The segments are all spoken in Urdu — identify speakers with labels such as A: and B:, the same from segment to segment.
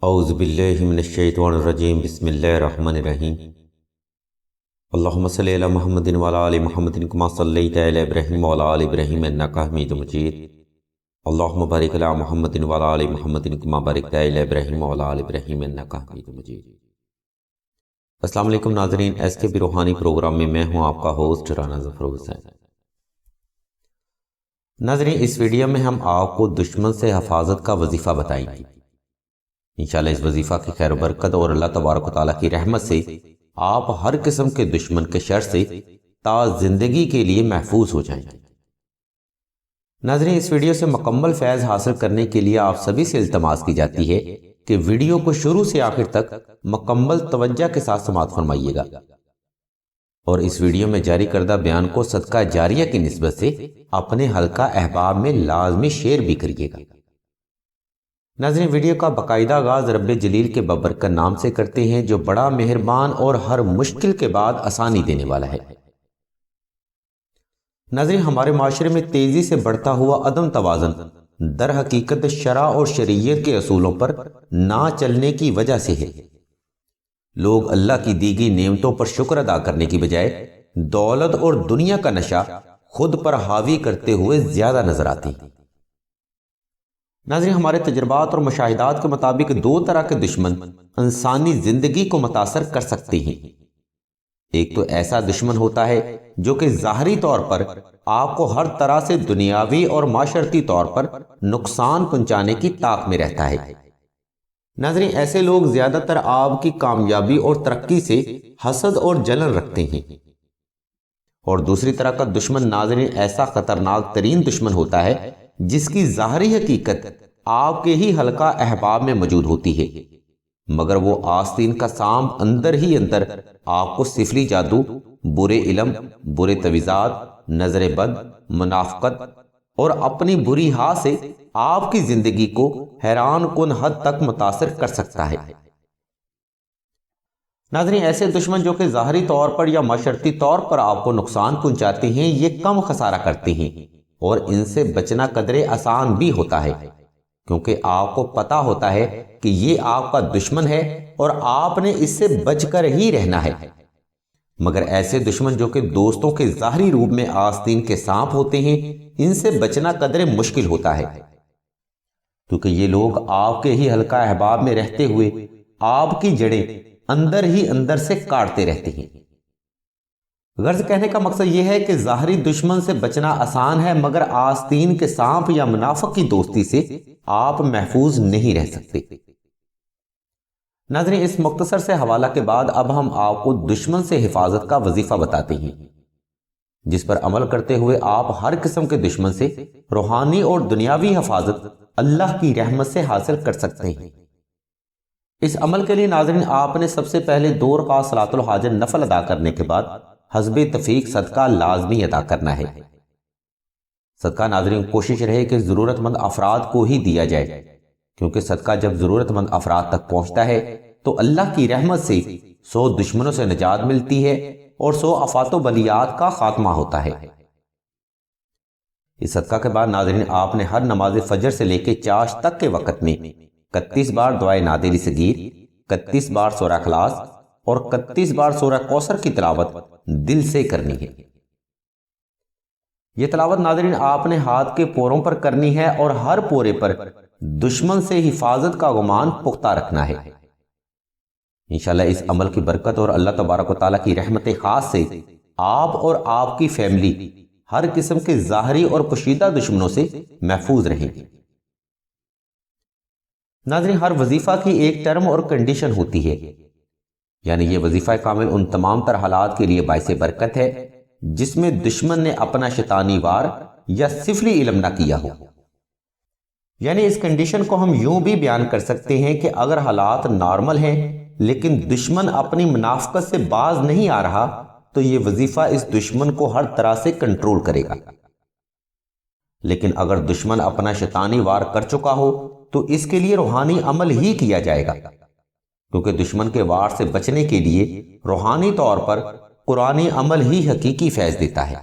A: اعوذ باللہ من الشیطان الرجیم بسم اللہ الرحمن الرحیم اللہم صلی علی محمد وعلی آل محمد کما صلیت علی ابراہیم وعلی آل ابراہیم انکا حمید مجید اللہم بارک علی محمد وعلی آل محمد کما بارکت علی ابراہیم وعلی آل ابراہیم انکا حمید مجید۔ السلام علیکم ناظرین، ایس کے بی روحانی پروگرام میں میں ہوں آپ کا ہوسٹ رانا ظفر حسین۔ ناظرین، اس ویڈیو میں ہم آپ کو دشمن سے حفاظت کا وظیفہ بتائیں گے۔ انشاءاللہ اس وظیفہ کی خیر و برکت اور اللہ تبارک و تعالیٰ کی رحمت سے آپ ہر قسم کے دشمن کے شر سے تا زندگی کے لیے محفوظ ہو جائیں گے۔ ناظرین، اس ویڈیو سے مکمل فیض حاصل کرنے کے لیے آپ سبھی سے التماس کی جاتی ہے کہ ویڈیو کو شروع سے آخر تک مکمل توجہ کے ساتھ سماعت فرمائیے گا، اور اس ویڈیو میں جاری کردہ بیان کو صدقہ جاریہ کی نسبت سے اپنے حلقہ احباب میں لازمی شیئر بھی کریے گا۔ ناظرین، ویڈیو کا باقاعدہ آغاز رب جلیل کے بابرکت نام سے کرتے ہیں جو بڑا مہربان اور ہر مشکل کے بعد آسانی دینے والا ہے۔ ناظرین، ہمارے معاشرے میں تیزی سے بڑھتا ہوا عدم توازن در حقیقت شرع اور شریعت کے اصولوں پر نہ چلنے کی وجہ سے ہے۔ لوگ اللہ کی دی گئی نعمتوں پر شکر ادا کرنے کی بجائے دولت اور دنیا کا نشہ خود پر حاوی کرتے ہوئے زیادہ نظر آتے ہیں۔ ناظرین، ہمارے تجربات اور مشاہدات کے مطابق دو طرح کے دشمن انسانی زندگی کو متاثر کر سکتے ہیں۔ ایک تو ایسا دشمن ہوتا ہے جو کہ ظاہری طور پر آپ کو ہر طرح سے دنیاوی اور معاشرتی طور پر نقصان پہنچانے کی طاق میں رہتا ہے۔ ناظرین، ایسے لوگ زیادہ تر آپ کی کامیابی اور ترقی سے حسد اور جلن رکھتے ہیں، اور دوسری طرح کا دشمن ناظرین ایسا خطرناک ترین دشمن ہوتا ہے جس کی ظاہری حقیقت آپ کے ہی حلقہ احباب میں موجود ہوتی ہے، مگر وہ آستین کا سانپ اندر ہی اندر آپ کو سفلی جادو، برے علم، برے تویزات، نظر بد، منافقت اور اپنی بری ہا سے آپ کی زندگی کو حیران کن حد تک متاثر کر سکتا ہے۔ ناظرین، ایسے دشمن جو کہ ظاہری طور پر یا معاشرتی طور پر آپ کو نقصان پہنچاتے ہیں، یہ کم خسارہ کرتے ہیں اور ان سے بچنا قدرے آسان بھی ہوتا ہے، کیونکہ آپ کو پتا ہوتا ہے کہ یہ آپ کا دشمن ہے اور آپ نے اس سے بچ کر ہی رہنا ہے۔ مگر ایسے دشمن جو کہ دوستوں کے ظاہری روپ میں آستین کے سانپ ہوتے ہیں، ان سے بچنا قدرے مشکل ہوتا ہے، کیونکہ یہ لوگ آپ کے ہی حلقہ احباب میں رہتے ہوئے آپ کی جڑیں اندر ہی اندر سے کاٹتے رہتے ہیں۔ غرض کہنے کا مقصد یہ ہے کہ ظاہری دشمن سے بچنا آسان ہے، مگر آستین کے سانپ یا منافق کی دوستی سے آپ محفوظ نہیں رہ سکتے۔ ناظرین، اس مختصر سے حوالہ کے بعد اب ہم آپ کو دشمن سے حفاظت کا وظیفہ بتاتے ہیں، جس پر عمل کرتے ہوئے آپ ہر قسم کے دشمن سے روحانی اور دنیاوی حفاظت اللہ کی رحمت سے حاصل کر سکتے ہیں۔ اس عمل کے لیے ناظرین آپ نے سب سے پہلے 2 رکعت صلاۃ الحاجت نفل ادا کرنے کے بعد حسب تفیق صدقہ لازمی ادا کرنا ہے۔ صدقہ ناظرین کوشش رہے کہ ضرورت مند افراد کو ہی دیا جائے، کیونکہ صدقہ جب ضرورت مند افراد تک پہنچتا ہے تو اللہ کی رحمت سے 100 دشمنوں سے نجات ملتی ہے اور 100 آفات و بلیات کا خاتمہ ہوتا ہے۔ اس صدقہ کے بعد ناظرین آپ نے ہر نماز فجر سے لے کے چاش تک کے وقت میں 31 بار دعائے نادر صغیر، 31 بار سورہ اخلاص اور 31 بار سورہ کوثر کی تلاوت دل سے کرنی ہے۔ یہ تلاوت ناظرین آپ نے ہاتھ کے پوروں پر کرنی ہے اور ہر پورے پر دشمن سے حفاظت کا گمان پختہ رکھنا ہے۔ انشاءاللہ اس عمل کی برکت اور اللہ تبارک و تعالیٰ کی رحمت خاص سے آپ اور آپ کی فیملی ہر قسم کے ظاہری اور پوشیدہ دشمنوں سے محفوظ رہیں گے۔ ناظرین، ہر وظیفہ کی ایک ٹرم اور کنڈیشن ہوتی ہے، یعنی یہ وظیفہ کامل ان تمام تر حالات کے لیے باعث برکت ہے جس میں دشمن نے اپنا شیطانی وار یا سفلی علم نہ کیا ہو۔ یعنی اس کنڈیشن کو ہم یوں بھی بیان کر سکتے ہیں کہ اگر حالات نارمل ہیں لیکن دشمن اپنی منافقت سے باز نہیں آ رہا تو یہ وظیفہ اس دشمن کو ہر طرح سے کنٹرول کرے گا، لیکن اگر دشمن اپنا شیطانی وار کر چکا ہو تو اس کے لیے روحانی عمل ہی کیا جائے گا، کیونکہ دشمن کے وار سے بچنے کے لیے روحانی طور پر قرآنی عمل ہی حقیقی فیض دیتا ہے۔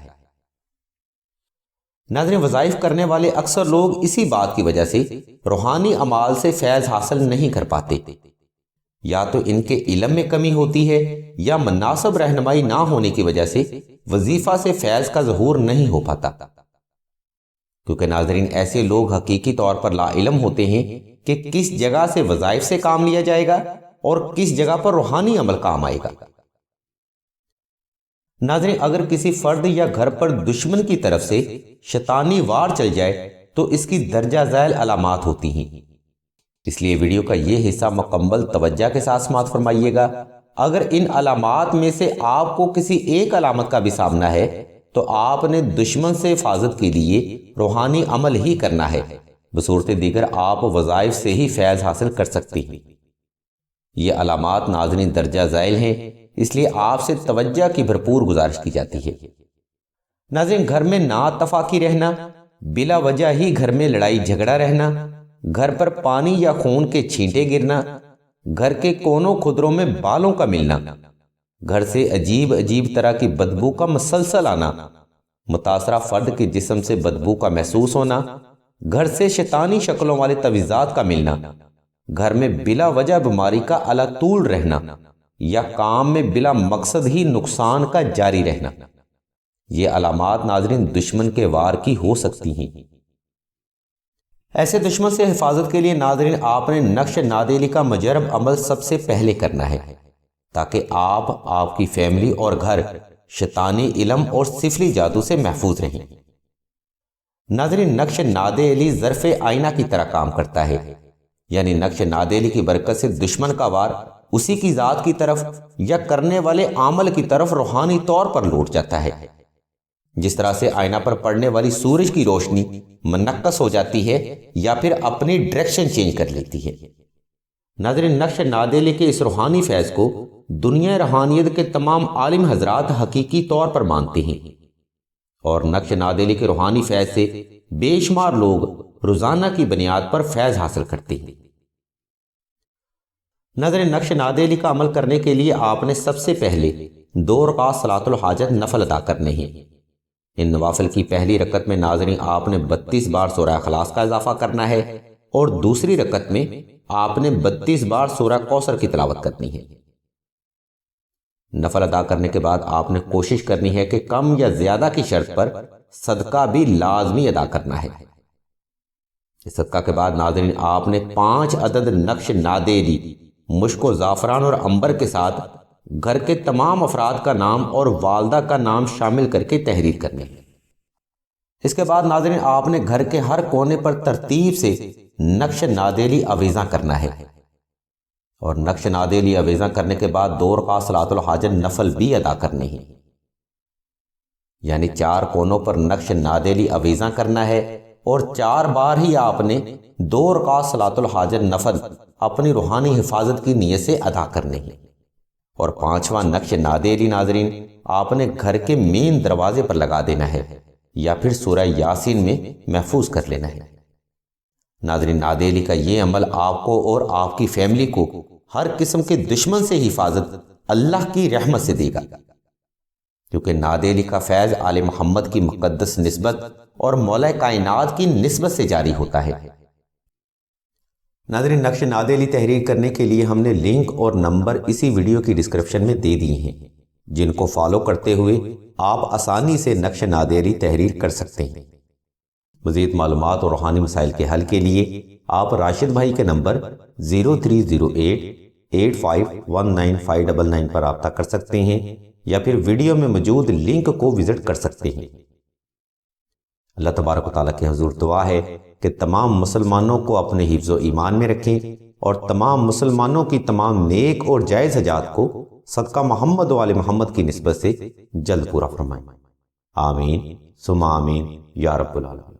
A: ناظرین، وظائف کرنے والے اکثر لوگ اسی بات کی وجہ سے روحانی اعمال سے فیض حاصل نہیں کر پاتے۔ یا تو ان کے علم میں کمی ہوتی ہے یا مناسب رہنمائی نہ ہونے کی وجہ سے وظیفہ سے فیض کا ظہور نہیں ہو پاتا۔ کیونکہ ناظرین، ایسے لوگ حقیقی طور پر لا علم ہوتے ہیں کہ کس جگہ سے وظائف سے کام لیا جائے گا اور کس جگہ پر روحانی عمل کام آئے گا۔ ناظرین، اگر کسی فرد یا گھر پر دشمن کی طرف سے شیطانی وار چل جائے تو اس کی درجہ ذیل علامات ہوتی ہیں، اس لیے ویڈیو کا یہ حصہ مکمل توجہ کے ساتھ سماعت فرمائیے گا۔ اگر ان علامات میں سے آپ کو کسی ایک علامت کا بھی سامنا ہے تو آپ نے دشمن سے حفاظت کے لیے روحانی عمل ہی کرنا ہے، بصورت دیگر آپ وظائف سے ہی فیض حاصل کر سکتی ہیں۔ یہ علامات ناظرین درجہ ذیل ہیں، اس لیے آپ سے توجہ کی بھرپور گزارش کی جاتی ہے۔ ناظرین، گھر میں نااتفاقی رہنا، بلا وجہ ہی گھر میں لڑائی جھگڑا رہنا، گھر پر پانی یا خون کے چھینٹے گرنا، گھر کے کونوں خدروں میں بالوں کا ملنا، گھر سے عجیب عجیب طرح کی بدبو کا مسلسل آنا، متاثرہ فرد کے جسم سے بدبو کا محسوس ہونا، گھر سے شیطانی شکلوں والے تویزات کا ملنا، گھر میں بلا وجہ بیماری کا علطول رہنا یا کام میں بلا مقصد ہی نقصان کا جاری رہنا، یہ علامات ناظرین دشمن کے وار کی ہو سکتی ہیں۔ ایسے دشمن سے حفاظت کے لیے ناظرین آپ نے نقش نادیلی کا مجرب عمل سب سے پہلے کرنا ہے، تاکہ آپ کی فیملی اور گھر شیطانی علم اور سفلی جادو سے محفوظ رہیں۔ ناظرین، نقش نادیلی ظرف آئینہ کی طرح کام کرتا ہے، یعنی نقش نادیلی کی برکت سے دشمن کا وار اسی کی ذات کی طرف یا کرنے والے عمل کی طرف روحانی طور پر لوٹ جاتا ہے۔ جس طرح سے آئینہ پر پڑنے والی سورج کی روشنی منعکس ہو جاتی ہے یا پھر اپنی ڈائریکشن چینج کر لیتی ہے۔ ناظرین، نقش نادیلی کے اس روحانی فیض کو دنیا روحانیت کے تمام عالم حضرات حقیقی طور پر مانتے ہیں، اور نقش نادیلی کے روحانی فیض سے بے شمار لوگ روزانہ کی بنیاد پر فیض حاصل کرتے ہیں۔ ناظرین، نقش نادیلی کا عمل کرنے کے لیے آپ نے سب سے پہلے 2 رکعت صلاۃ الحاجت نفل ادا کرنے ہیں۔ ان نوافل کی پہلی رکعت میں ناظرین آپ نے 32 بار سورہ اخلاص کا اضافہ کرنا ہے، اور دوسری رکعت میں آپ نے 32 بار سورہ کوثر کی تلاوت کرنی ہے۔ نفل ادا کرنے کے بعد آپ نے کوشش کرنی ہے کہ کم یا زیادہ کی شرط پر صدقہ بھی لازمی ادا کرنا ہے۔ اس صدقہ کے بعد ناظرین آپ نے 5 عدد نقش نادیلی مشک و زعفران اور عنبر کے ساتھ گھر کے تمام افراد کا نام اور والدہ کا نام شامل کر کے تحریر کرنی ہے۔ اس کے بعد ناظرین آپ نے گھر کے ہر کونے پر ترتیب سے نقش نادیلی آویزاں کرنا ہے، اور نقش نادیلی آویزاں کرنے کے بعد 2 رکعت صلاۃ الحاجت نفل بھی ادا کرنے ہیں، یعنی 4 کونوں پر نقش نادیلی آویزاں کرنا ہے، اور 4 بار ہی آپ نے 2 رکعت صلاۃ الحاجت نفل اپنی روحانی حفاظت کی نیت سے ادا کرنے ہیں، اور 5واں نقش نادیلی ناظرین آپ نے گھر کے مین دروازے پر لگا دینا ہے یا پھر سورہ یاسین میں محفوظ کر لینا ہے۔ ناظرین، نادیلی کا یہ عمل آپ کو اور آپ کی فیملی کو ہر قسم کے دشمن سے حفاظت اللہ کی رحمت سے دے گا، کیونکہ نادیلی کا فیض آل محمد کی مقدس نسبت اور مولا کائنات کی نسبت سے جاری ہوتا ہے۔ ناظرین، نقش نادیلی تحریر کرنے کے لیے ہم نے لنک اور نمبر اسی ویڈیو کی ڈسکرپشن میں دے دیے ہیں، جن کو فالو کرتے ہوئے آپ آسانی سے نقش نادیلی تحریر کر سکتے ہیں۔ مزید معلومات اور روحانی مسائل کے حل کے لیے آپ راشد بھائی کے نمبر 0308851959 پر رابطہ کر سکتے ہیں، یا پھر ویڈیو میں موجود لنک کو وزٹ کر سکتے ہیں۔ اللہ تبارک و تعالیٰ کے حضور دعا ہے کہ تمام مسلمانوں کو اپنے حفظ و ایمان میں رکھیں، اور تمام مسلمانوں کی تمام نیک اور جائز حاجات کو صدقہ محمد و آل محمد کی نسبت سے جلد پورا فرمائیں۔ آمین ثم آمین یا رب العالمین۔